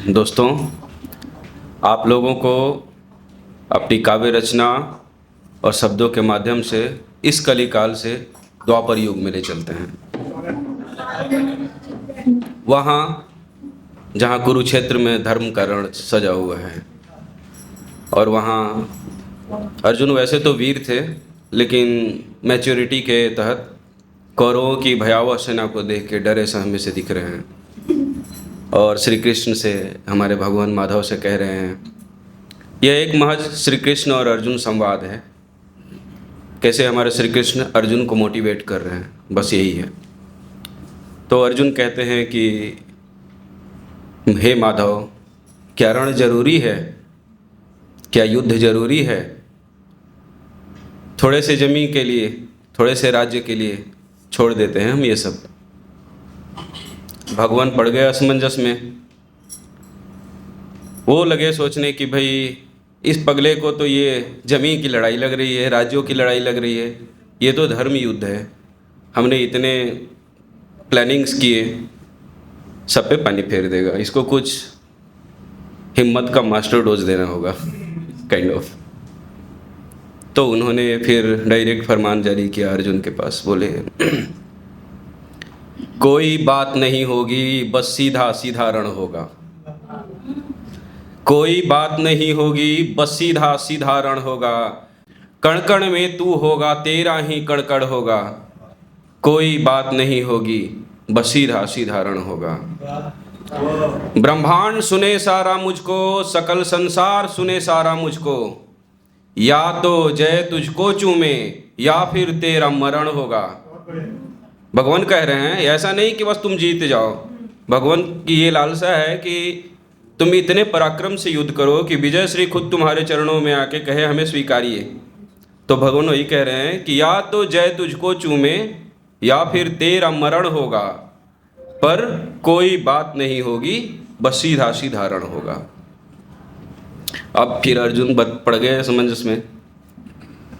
दोस्तों, आप लोगों को अपनी काव्य रचना और शब्दों के माध्यम से इस कलिकाल से द्वापर युग में ले चलते हैं। वहाँ जहाँ कुरुक्षेत्र में धर्म का रण सजा हुआ है, और वहाँ अर्जुन वैसे तो वीर थे, लेकिन मैच्योरिटी के तहत कौरवों की भयावह सेना को देख के डरे सहमे से दिख रहे हैं, और श्री कृष्ण से, हमारे भगवान माधव से कह रहे हैं। यह एक महज श्री कृष्ण और अर्जुन संवाद है। कैसे हमारे श्री कृष्ण अर्जुन को मोटिवेट कर रहे हैं, बस यही है। तो अर्जुन कहते हैं कि हे माधव, क्या रण जरूरी है? क्या युद्ध जरूरी है? थोड़े से जमीन के लिए, थोड़े से राज्य के लिए छोड़ देते हैं हम ये सब। भगवान पड़ गए असमंजस में। वो लगे सोचने कि भाई इस पगले को तो ये जमीन की लड़ाई लग रही है, राज्यों की लड़ाई लग रही है, ये तो धर्म युद्ध है। हमने इतने प्लानिंग्स किए, सब पे पानी फेर देगा। इसको कुछ हिम्मत का मास्टर डोज देना होगा, काइंड ऑफ। तो उन्होंने फिर डायरेक्ट फरमान जारी किया अर्जुन के पास। बोले कोई बात नहीं होगी, बस सीधा सीधा रण होगा। कोई बात नहीं होगी, बस सीधा सीधा रण होगा। कण कण में तू होगा, तेरा ही कड़कड़ होगा। कोई बात नहीं होगी, बस सीधा सीधा रण होगा। ब्रह्मांड सुने सारा मुझको, सकल संसार सुने सारा मुझको। या तो जय तुझको चूमे, या फिर तेरा मरण होगा। भगवान कह रहे हैं, ऐसा नहीं कि बस तुम जीत जाओ। भगवान की ये लालसा है कि तुम इतने पराक्रम से युद्ध करो कि विजय श्री खुद तुम्हारे चरणों में आके कहे हमें स्वीकारिए। तो भगवान वही कह रहे हैं कि या तो जय तुझको चूमे, या फिर तेरा मरण होगा, पर कोई बात नहीं होगी, बस सीधा सीधा रण होगा। अब फिर अर्जुन पड़ गए असमंजस में।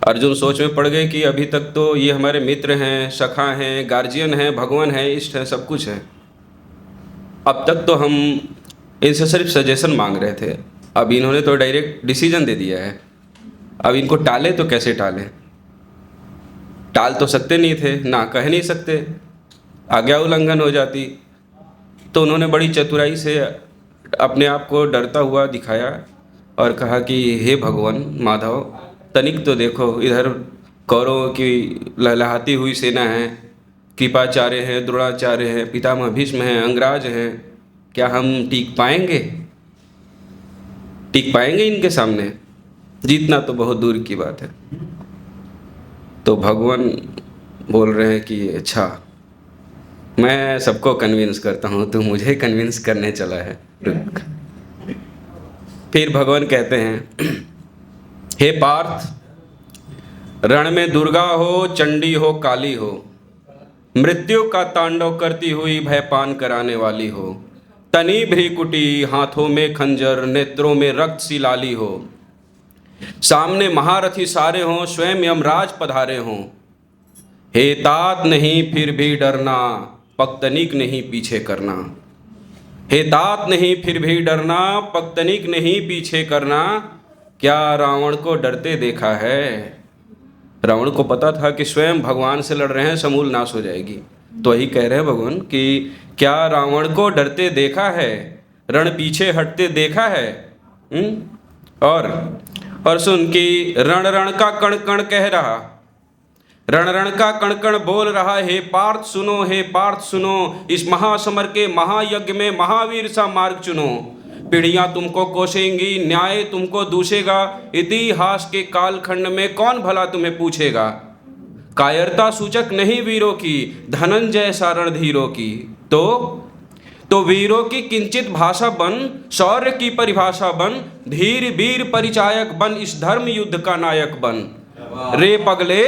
अर्जुन सोच में पड़ गए कि अभी तक तो ये हमारे मित्र हैं, सखा हैं, गार्जियन हैं, भगवान हैं, इष्ट हैं, सब कुछ है। अब तक तो हम इनसे सिर्फ सजेशन मांग रहे थे, अब इन्होंने तो डायरेक्ट डिसीजन दे दिया है। अब इनको टाले तो कैसे टालें? टाल तो सकते नहीं थे, ना कह नहीं सकते, आज्ञा उल्लंघन हो जाती। तो उन्होंने बड़ी चतुराई से अपने आप को डरता हुआ दिखाया और कहा कि हे भगवान माधव, तनिक तो देखो, इधर कौरवों की लहलहाती हुई सेना है, कृपाचार्य हैं, द्रोणाचार्य हैं, पितामह भीष्म हैं, अंगराज हैं। क्या हम टिक पाएंगे? टिक पाएंगे इनके सामने? जीतना तो बहुत दूर की बात है। तो भगवान बोल रहे हैं कि अच्छा, मैं सबको कन्विंस करता हूँ, तू मुझे कन्विंस करने चला है, रुक। फिर भगवान कहते हैं, हे पार्थ, रण में दुर्गा हो, चंडी हो, काली हो, मृत्यु का तांडव करती हुई भयपान कराने वाली हो, तनी भ्रिकुटी, हाथों में खंजर, नेत्रों में रक्त सी लाली हो, सामने महारथी सारे हों, स्वयं यमराज पधारे हों। हे तात नहीं फिर भी डरना, पक्तनिक नहीं पीछे करना। हे तात नहीं फिर भी डरना, पक्तनिक नहीं पीछे करना। क्या रावण को डरते देखा है? रावण को पता था कि स्वयं भगवान से लड़ रहे हैं, समूल नाश हो जाएगी। तो यही कह रहे हैं भगवान कि क्या रावण को डरते देखा है, रण पीछे हटते देखा है? और सुन कि रण रण का कण कण कह रहा, रण रण का कण कण बोल रहा, हे पार्थ सुनो, हे पार्थ सुनो, इस महासमर के महायज्ञ में महावीर सा मार्ग चुनो। पीढ़ियां तुमको कोसेंगी, न्याय तुमको दूसेगा, इतिहास के कालखंड में कौन भला तुम्हें पूछेगा। कायरता सूचक नहीं वीरों की, धनंजय सा रणधीरों की। तो वीरों की किंचित भाषा बन, शौर्य की परिभाषा बन, धीर वीर परिचायक बन, इस धर्म युद्ध का नायक बन। रे पगले,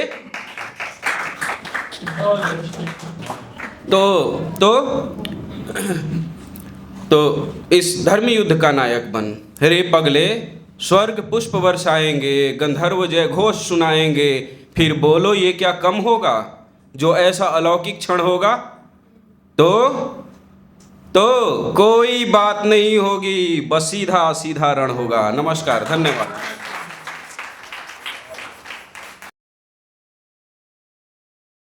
तो इस धर्म युद्ध का नायक बन। रे पगले, स्वर्ग पुष्प वर्षाएंगे, गंधर्व जय घोष सुनाएंगे, फिर बोलो ये क्या कम होगा, जो ऐसा अलौकिक क्षण होगा। तो कोई बात नहीं होगी, बस सीधा सीधा रण होगा। नमस्कार, धन्यवाद।